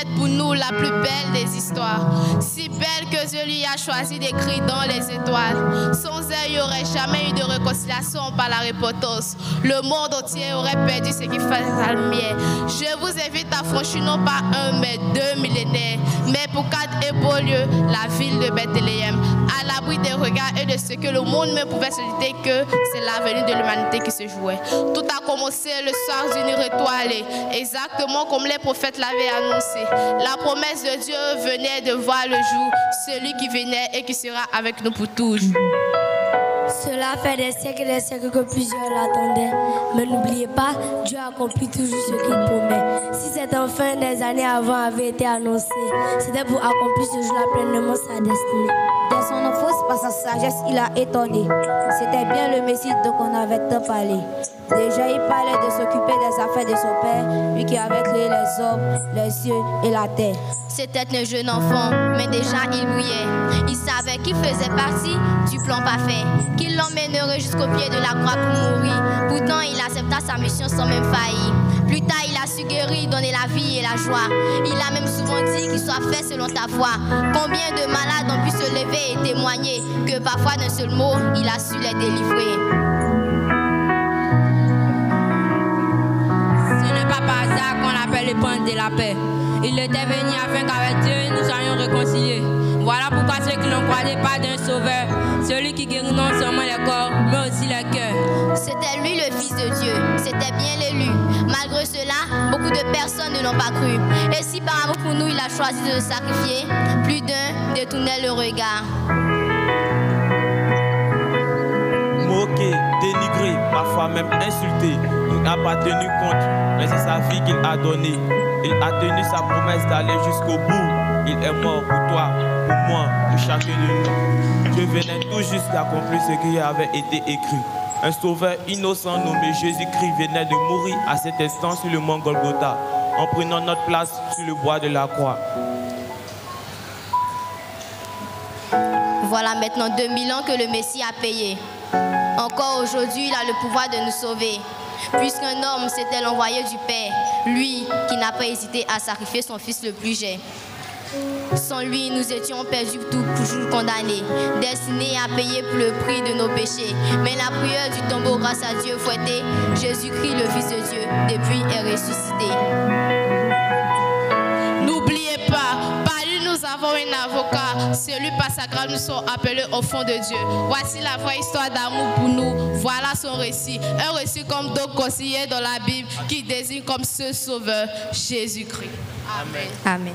être pour nous la plus belle des histoires. Si belle que Dieu lui a choisi d'écrire dans les étoiles. Sans elle, il n'y aurait jamais eu de réconciliation par la repentance. Le monde entier aurait perdu ce qui fait la lumière. Je vous invite à franchir non pas 1 mais 2 millénaires, mais pour 4 et beaux lieux, la ville de Bethléem, à l'abri des regards et de ce que le monde ne pouvait se douter que c'est l'avenir de l'humanité qui se jouait. Tout a commencé le soir d'une nuit étoilée, exactement comme les prophètes l'avaient annoncé. La promesse de Dieu venait de voir le jour, celui qui venait et qui sera avec nous pour toujours. Cela fait des siècles et des siècles que plusieurs l'attendaient. Mais n'oubliez pas, Dieu accomplit toujours ce qu'il promet. Si cette fin des années avant avait été annoncée, c'était pour accomplir ce jour-là pleinement sa destinée. Dès son enfance, par sa sagesse, il a étonné. C'était bien le Messie dont on avait tant parlé. Déjà, il parlait de s'occuper des affaires de son Père, lui qui avait créé les hommes, les cieux et la terre. C'était un jeune enfant, mais déjà il brillait. Il savait qu'il faisait partie du plan parfait, qu'il l'emmènerait jusqu'au pied de la croix pour mourir. Pourtant, il accepta sa mission sans même faillir. Plus tard, il a su guérir, donner la vie et la joie. Il a même souvent dit qu'il soit fait selon ta foi. Combien de malades ont pu se lever et témoigner que parfois d'un seul mot, il a su les délivrer. Par hasard qu'on appelle le prince de la paix. Il était venu afin qu'avec Dieu nous soyons réconciliés. Voilà pourquoi ceux qui n'ont croisé pas d'un sauveur, celui qui guérit non seulement les corps, mais aussi les cœurs. C'était lui le Fils de Dieu, c'était bien l'élu. Malgré cela, beaucoup de personnes ne l'ont pas cru. Et si par amour pour nous, il a choisi de se sacrifier, plus d'un détournait le regard. Moqué, dénigré, parfois même insulté, il n'a pas tenu compte, mais c'est sa vie qu'il a donnée. Il a tenu sa promesse d'aller jusqu'au bout. Il est mort pour toi, pour moi, pour chacun de nous. Dieu venait tout juste d'accomplir ce qui avait été écrit. Un sauveur innocent nommé Jésus-Christ venait de mourir à cet instant sur le mont Golgotha, en prenant notre place sur le bois de la croix. Voilà maintenant 2000 ans que le Messie a payé. Encore aujourd'hui, il a le pouvoir de nous sauver. Puisqu'un homme s'était l'envoyé du Père, lui qui n'a pas hésité à sacrifier son fils le plus jeune. Sans lui, nous étions perdus toujours condamnés, destinés à payer pour le prix de nos péchés. Mais la prière du tombeau, grâce à Dieu fouetté, Jésus-Christ, le Fils de Dieu, depuis est ressuscité. N'oubliez pas, par lui nous avons un avocat, celui par sa grâce nous sommes appelés au fond de Dieu. Voici la vraie histoire d'amour pour nous, voilà son récit. Un récit comme d'autres consignés dans la Bible qui désigne comme ce sauveur, Jésus-Christ. Amen. Amen.